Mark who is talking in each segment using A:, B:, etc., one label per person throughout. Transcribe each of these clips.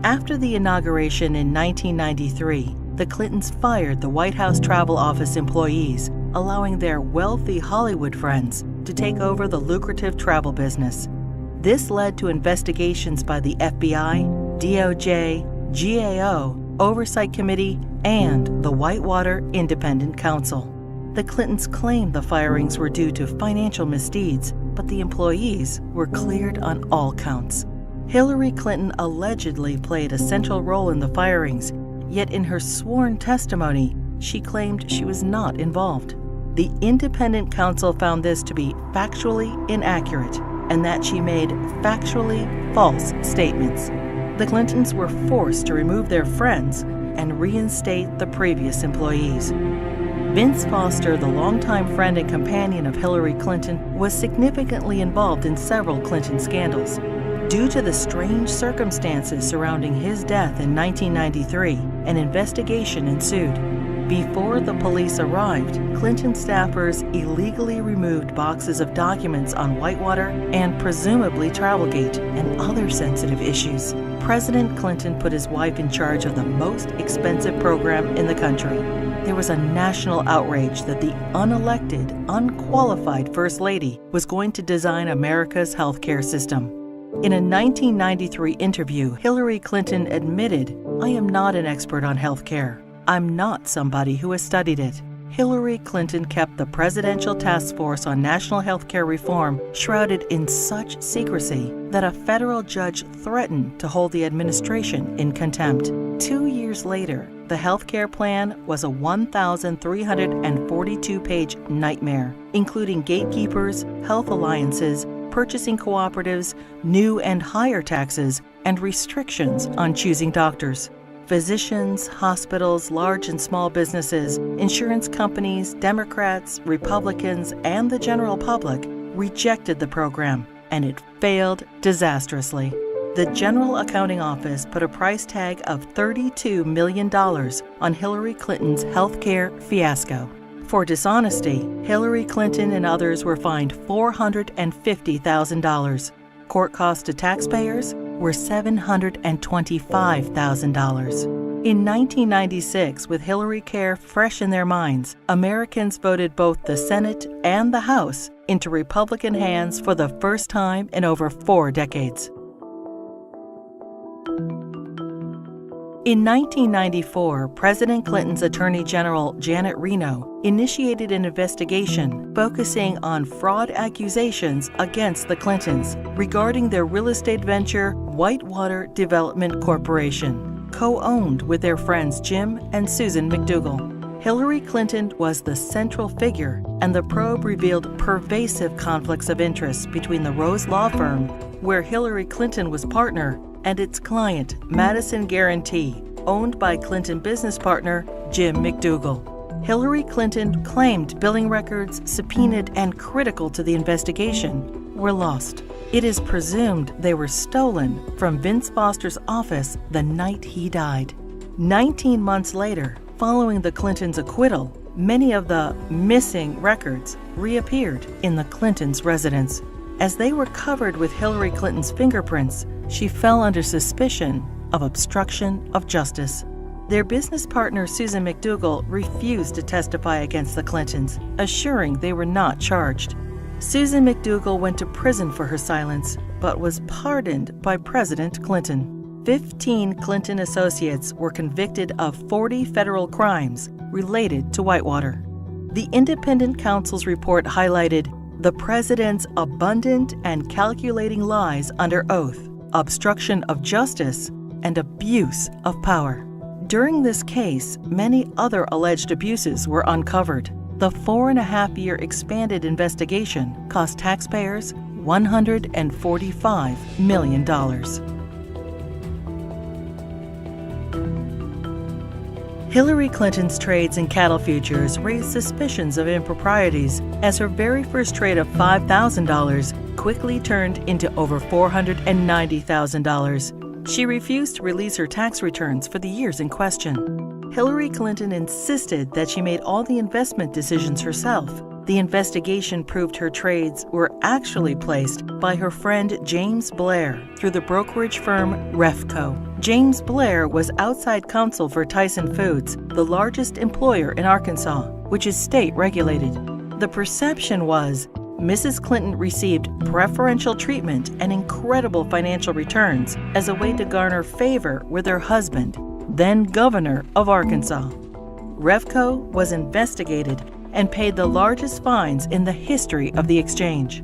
A: After the inauguration in 1993, the Clintons fired the White House Travel Office employees, allowing their wealthy Hollywood friends to take over the lucrative travel business. This led to investigations by the FBI, DOJ, GAO, Oversight Committee, and the Whitewater Independent Counsel. The Clintons claimed the firings were due to financial misdeeds, but the employees were cleared on all counts. Hillary Clinton allegedly played a central role in the firings, yet in her sworn testimony, she claimed she was not involved. The independent counsel found this to be factually inaccurate and that she made factually false statements. The Clintons were forced to remove their friends and reinstate the previous employees. Vince Foster, the longtime friend and companion of Hillary Clinton, was significantly involved in several Clinton scandals. Due to the strange circumstances surrounding his death in 1993, an investigation ensued. Before the police arrived, Clinton staffers illegally removed boxes of documents on Whitewater and presumably Travelgate and other sensitive issues. President Clinton put his wife in charge of the most expensive program in the country. There was a national outrage that the unelected, unqualified First Lady was going to design America's healthcare system. In a 1993 interview, Hillary Clinton admitted, "I am not an expert on healthcare. I'm not somebody who has studied it." Hillary Clinton kept the Presidential Task Force on National Healthcare Reform shrouded in such secrecy that a federal judge threatened to hold the administration in contempt. 2 years later, the healthcare plan was a 1,342-page nightmare, including gatekeepers, health alliances, purchasing cooperatives, new and higher taxes, and restrictions on choosing doctors. Physicians, hospitals, large and small businesses, insurance companies, Democrats, Republicans, and the general public rejected the program, and it failed disastrously. The General Accounting Office put a price tag of $32 million on Hillary Clinton's healthcare fiasco. For dishonesty, Hillary Clinton and others were fined $450,000. Court costs to taxpayers were $725,000. In 1996, with Hillary Care fresh in their minds, Americans voted both the Senate and the House into Republican hands for the first time in over 4 decades. In 1994, President Clinton's Attorney General Janet Reno initiated an investigation focusing on fraud accusations against the Clintons regarding their real estate venture, Whitewater Development Corporation, co-owned with their friends Jim and Susan McDougal. Hillary Clinton was the central figure, and the probe revealed pervasive conflicts of interest between the Rose Law Firm, where Hillary Clinton was partner, and its client, Madison Guaranty, owned by Clinton business partner Jim McDougal. Hillary Clinton claimed billing records subpoenaed and critical to the investigation were lost. It is presumed they were stolen from Vince Foster's office the night he died. 19 months later, following the Clintons' acquittal, many of the missing records reappeared in the Clintons' residence. As they were covered with Hillary Clinton's fingerprints, she fell under suspicion of obstruction of justice. Their business partner, Susan McDougal, refused to testify against the Clintons, assuring they were not charged. Susan McDougal went to prison for her silence, but was pardoned by President Clinton. 15 Clinton associates were convicted of 40 federal crimes related to Whitewater. The independent counsel's report highlighted the president's abundant and calculating lies under oath, obstruction of justice, and abuse of power. During this case, many other alleged abuses were uncovered. The 4.5-year expanded investigation cost taxpayers $145 million. Hillary Clinton's trades in cattle futures raised suspicions of improprieties as her very first trade of $5,000 quickly turned into over $490,000. She refused to release her tax returns for the years in question. Hillary Clinton insisted that she made all the investment decisions herself, The investigation proved her trades were actually placed by her friend James Blair through the brokerage firm Refco. James Blair was outside counsel for Tyson Foods, the largest employer in Arkansas, which is state regulated. The perception was Mrs. Clinton received preferential treatment and incredible financial returns as a way to garner favor with her husband, then governor of Arkansas. Refco was investigated and paid the largest fines in the history of the exchange.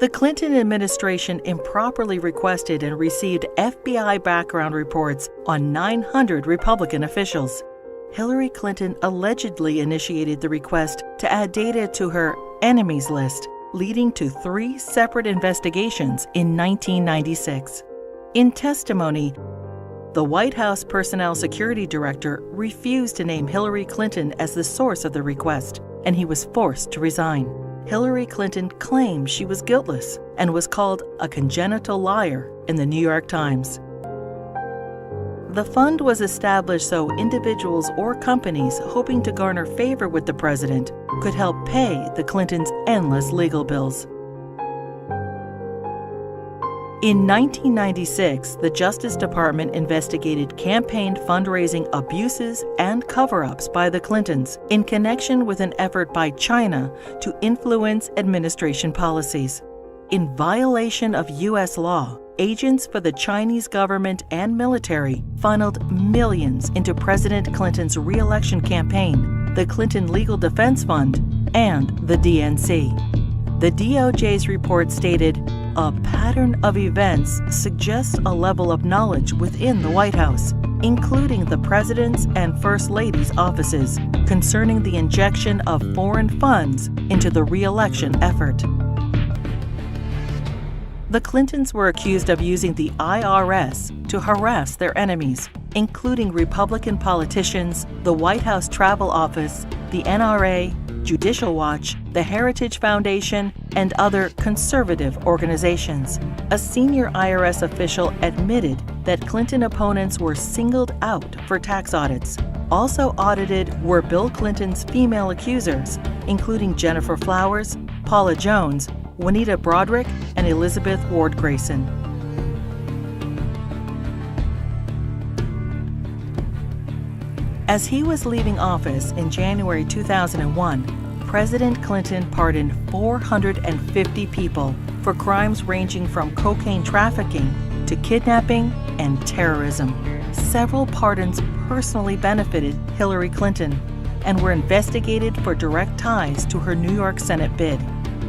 A: The Clinton administration improperly requested and received FBI background reports on 900 Republican officials. Hillary Clinton allegedly initiated the request to add data to her enemies list, leading to 3 separate investigations in 1996. In testimony, the White House Personnel Security Director refused to name Hillary Clinton as the source of the request, and he was forced to resign. Hillary Clinton claimed she was guiltless and was called a congenital liar in the New York Times. The fund was established so individuals or companies hoping to garner favor with the president could help pay the Clintons' endless legal bills. In 1996, the Justice Department investigated campaign fundraising abuses and cover-ups by the Clintons in connection with an effort by China to influence administration policies. In violation of U.S. law, agents for the Chinese government and military funneled millions into President Clinton's re-election campaign, the Clinton Legal Defense Fund, and the DNC. The DOJ's report stated, "A pattern of events suggests a level of knowledge within the White House, including the President's and First Lady's offices, concerning the injection of foreign funds into the re-election effort." The Clintons were accused of using the IRS to harass their enemies, including Republican politicians, the White House Travel Office, the NRA, Judicial Watch, the Heritage Foundation, and other conservative organizations. A senior IRS official admitted that Clinton opponents were singled out for tax audits. Also audited were Bill Clinton's female accusers, including Jennifer Flowers, Paula Jones, Juanita Broaddrick, and Elizabeth Ward Grayson. As he was leaving office in January 2001, President Clinton pardoned 450 people for crimes ranging from cocaine trafficking to kidnapping and terrorism. Several pardons personally benefited Hillary Clinton and were investigated for direct ties to her New York Senate bid.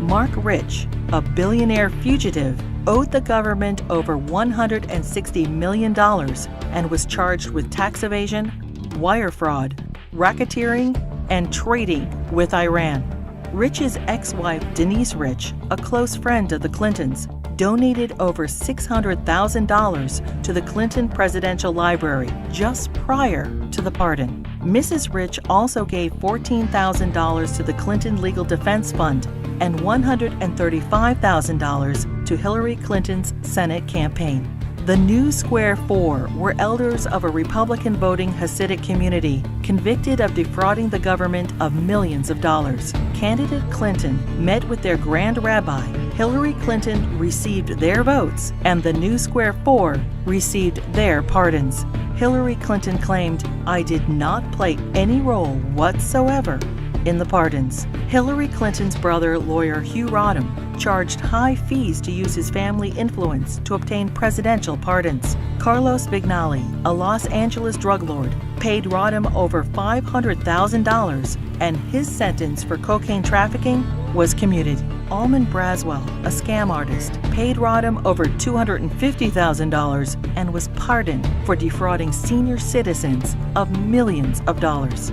A: Mark Rich, a billionaire fugitive, owed the government over $160 million and was charged with tax evasion, wire fraud, racketeering, and trading with Iran. Rich's ex-wife, Denise Rich, a close friend of the Clintons, donated over $600,000 to the Clinton Presidential Library just prior to the pardon. Mrs. Rich also gave $14,000 to the Clinton Legal Defense Fund and $135,000 to Hillary Clinton's Senate campaign. The New Square Four were elders of a Republican voting Hasidic community convicted of defrauding the government of millions of dollars. Candidate Clinton met with their grand rabbi. Hillary Clinton received their votes, and the New Square Four received their pardons. Hillary Clinton claimed, "I did not play any role whatsoever in the pardons." Hillary Clinton's brother, lawyer Hugh Rodham, charged high fees to use his family influence to obtain presidential pardons. Carlos Vignali, a Los Angeles drug lord, paid Rodham over $500,000, and his sentence for cocaine trafficking was commuted. Almond Braswell, a scam artist, paid Rodham over $250,000 and was pardoned for defrauding senior citizens of millions of dollars.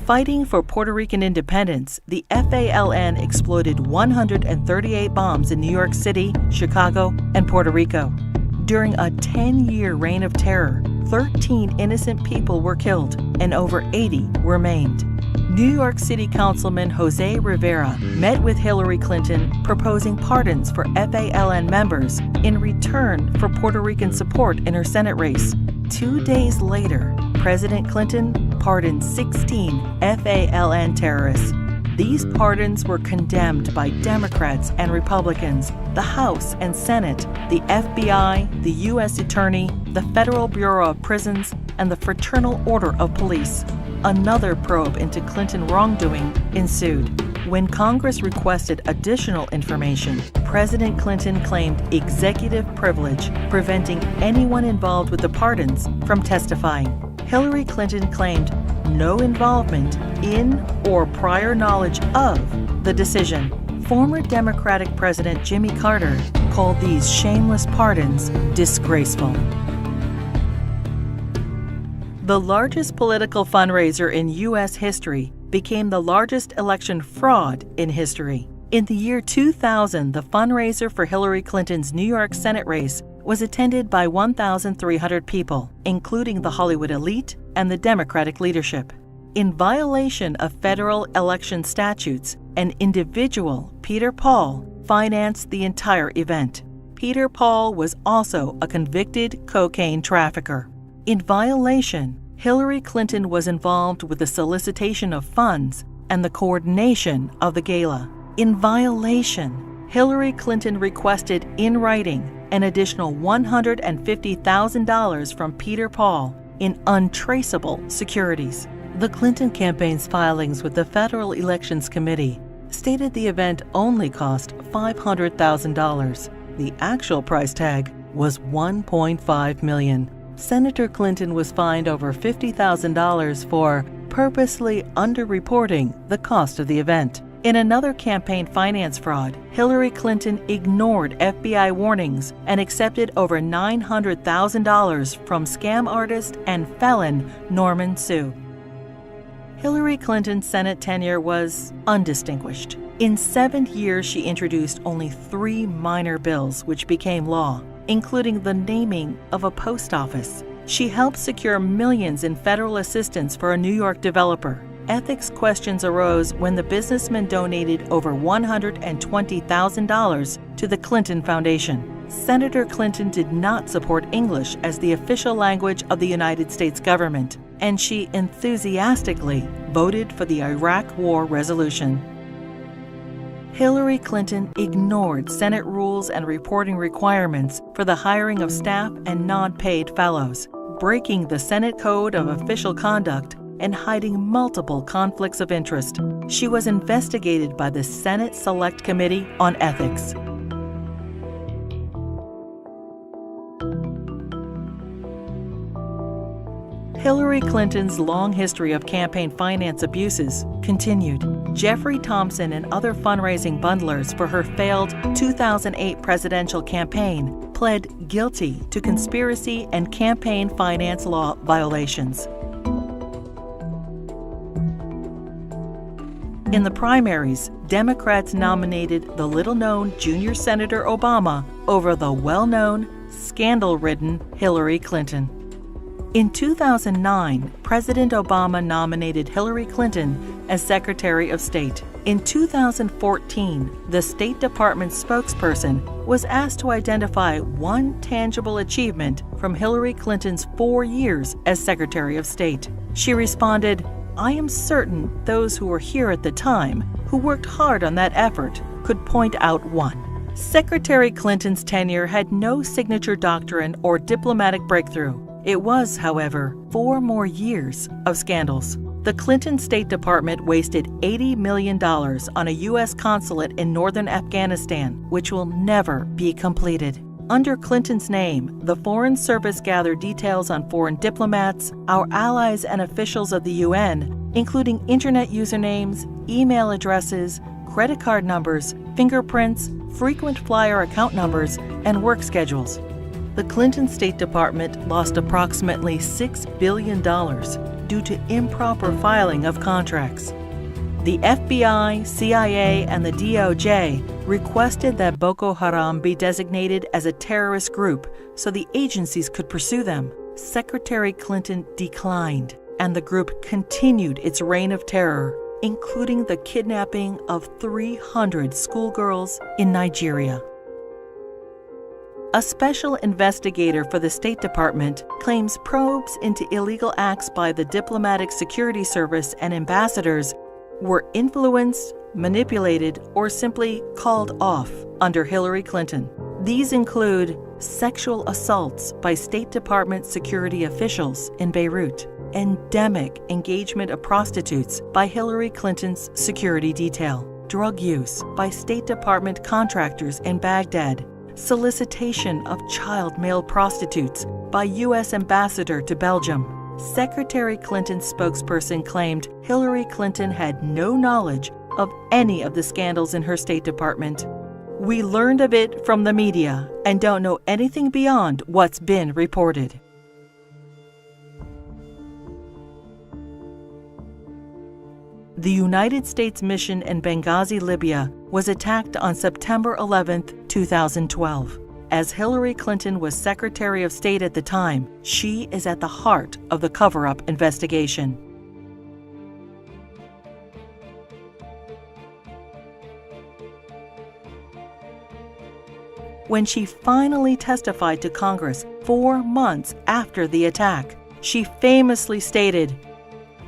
A: Fighting for Puerto Rican independence, the FALN exploded 138 bombs in New York City, Chicago, and Puerto Rico. During a 10-year reign of terror, 13 innocent people were killed and over 80 were maimed. New York City Councilman Jose Rivera met with Hillary Clinton proposing pardons for FALN members in return for Puerto Rican support in her Senate race. 2 days later, President Clinton pardoned 16 FALN terrorists. These pardons were condemned by Democrats and Republicans, the House and Senate, the FBI, the U.S. Attorney, the Federal Bureau of Prisons, and the Fraternal Order of Police. Another probe into Clinton wrongdoing ensued. When Congress requested additional information, President Clinton claimed executive privilege, preventing anyone involved with the pardons from testifying. Hillary Clinton claimed no involvement in or prior knowledge of the decision. Former Democratic President Jimmy Carter called these shameless pardons disgraceful. The largest political fundraiser in U.S. history became the largest election fraud in history. In the year 2000, the fundraiser for Hillary Clinton's New York Senate race was attended by 1,300 people, including the Hollywood elite and the Democratic leadership. In violation of federal election statutes, an individual, Peter Paul, financed the entire event. Peter Paul was also a convicted cocaine trafficker. In violation, Hillary Clinton was involved with the solicitation of funds and the coordination of the gala. In violation, Hillary Clinton requested in writing an additional $150,000 from Peter Paul in untraceable securities. The Clinton campaign's filings with the Federal Elections Committee stated the event only cost $500,000. The actual price tag was $1.5 million. Senator Clinton was fined over $50,000 for purposely underreporting the cost of the event. In another campaign finance fraud, Hillary Clinton ignored FBI warnings and accepted over $900,000 from scam artist and felon Norman Sue. Hillary Clinton's Senate tenure was undistinguished. In 7 years, she introduced only 3 minor bills which became law, including the naming of a post office. She helped secure millions in federal assistance for a New York developer. Ethics questions arose when the businessman donated over $120,000 to the Clinton Foundation. Senator Clinton did not support English as the official language of the United States government, and she enthusiastically voted for the Iraq War resolution. Hillary Clinton ignored Senate rules and reporting requirements for the hiring of staff and non-paid fellows, breaking the Senate Code of Official Conduct and hiding multiple conflicts of interest. She was investigated by the Senate Select Committee on Ethics. Hillary Clinton's long history of campaign finance abuses continued. Jeffrey Thompson and other fundraising bundlers for her failed 2008 presidential campaign pled guilty to conspiracy and campaign finance law violations. In the primaries, Democrats nominated the little-known junior Senator Obama over the well-known, scandal-ridden Hillary Clinton. In 2009, President Obama nominated Hillary Clinton as Secretary of State. In 2014, the State Department spokesperson was asked to identify one tangible achievement from Hillary Clinton's 4 years as Secretary of State. She responded, "I am certain those who were here at the time, who worked hard on that effort, could point out one." Secretary Clinton's tenure had no signature doctrine or diplomatic breakthrough. It was, however, 4 more years of scandals. The Clinton State Department wasted $80 million on a U.S. consulate in northern Afghanistan, which will never be completed. Under Clinton's name, the Foreign Service gathered details on foreign diplomats, our allies and officials of the UN, including internet usernames, email addresses, credit card numbers, fingerprints, frequent flyer account numbers, and work schedules. The Clinton State Department lost approximately $6 billion due to improper filing of contracts. The FBI, CIA, and the DOJ requested that Boko Haram be designated as a terrorist group so the agencies could pursue them. Secretary Clinton declined, and the group continued its reign of terror, including the kidnapping of 300 schoolgirls in Nigeria. A special investigator for the State Department claims probes into illegal acts by the Diplomatic Security Service and ambassadors were influenced, manipulated, or simply called off under Hillary Clinton. These include sexual assaults by State Department security officials in Beirut, endemic engagement of prostitutes by Hillary Clinton's security detail, drug use by State Department contractors in Baghdad, solicitation of child male prostitutes by U.S. Ambassador to Belgium. Secretary Clinton's spokesperson claimed Hillary Clinton had no knowledge of any of the scandals in her State Department. "We learned of it from the media and don't know anything beyond what's been reported." The United States mission in Benghazi, Libya, was attacked on September 11, 2012. As Hillary Clinton was Secretary of State at the time, she is at the heart of the cover-up investigation. When she finally testified to Congress 4 months after the attack, she famously stated,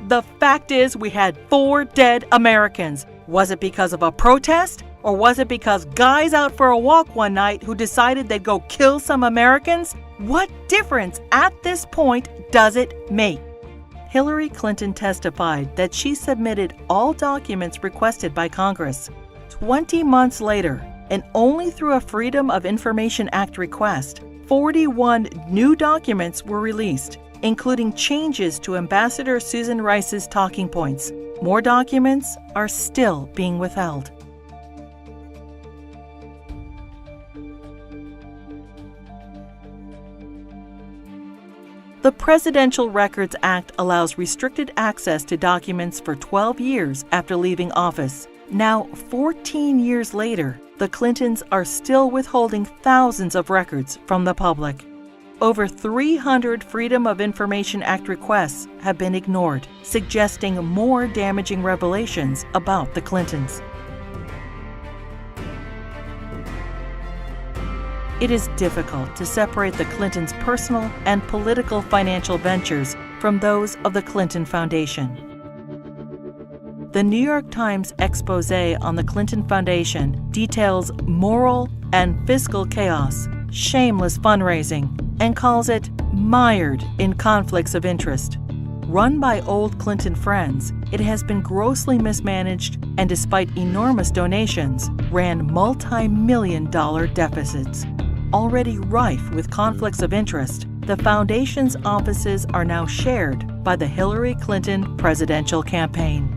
A: "The fact is we had 4 dead Americans. Was it because of a protest? Or was it because guys out for a walk one night who decided they'd go kill some Americans? What difference at this point does it make?" Hillary Clinton testified that she submitted all documents requested by Congress. 20 months later, and only through a Freedom of Information Act request, 41 new documents were released, including changes to Ambassador Susan Rice's talking points. More documents are still being withheld. The Presidential Records Act allows restricted access to documents for 12 years after leaving office. Now, 14 years later, the Clintons are still withholding thousands of records from the public. Over 300 Freedom of Information Act requests have been ignored, suggesting more damaging revelations about the Clintons. It is difficult to separate the Clintons' personal and political financial ventures from those of the Clinton Foundation. The New York Times expose on the Clinton Foundation details moral and fiscal chaos, shameless fundraising, and calls it mired in conflicts of interest. Run by old Clinton friends, it has been grossly mismanaged and, despite enormous donations, ran multi-million-dollar deficits. Already rife with conflicts of interest, the foundation's offices are now shared by the Hillary Clinton presidential campaign.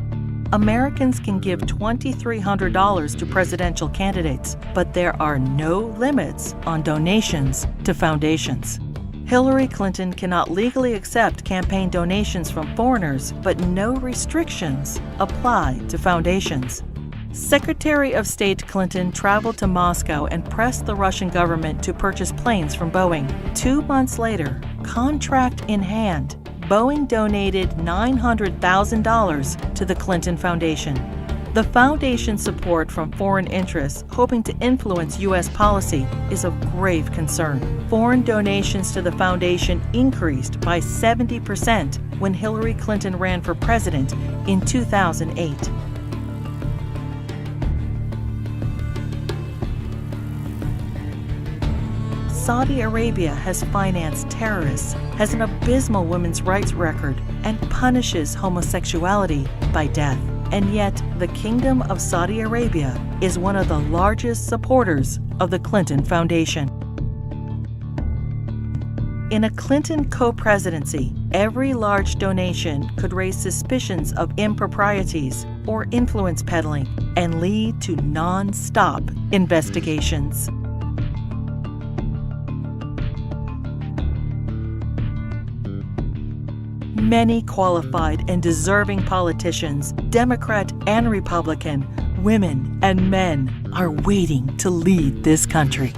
A: Americans can give $2,300 to presidential candidates, but there are no limits on donations to foundations. Hillary Clinton cannot legally accept campaign donations from foreigners, but no restrictions apply to foundations. Secretary of State Clinton traveled to Moscow and pressed the Russian government to purchase planes from Boeing. 2 months later, contract in hand, Boeing donated $900,000 to the Clinton Foundation. The foundation's support from foreign interests hoping to influence U.S. policy is of grave concern. Foreign donations to the foundation increased by 70% when Hillary Clinton ran for president in 2008. Saudi Arabia has financed terrorists, has an abysmal women's rights record, and punishes homosexuality by death. And yet, the Kingdom of Saudi Arabia is one of the largest supporters of the Clinton Foundation. In a Clinton co-presidency, every large donation could raise suspicions of improprieties or influence peddling and lead to non-stop investigations. Many qualified and deserving politicians, Democrat and Republican, women and men, are waiting to lead this country.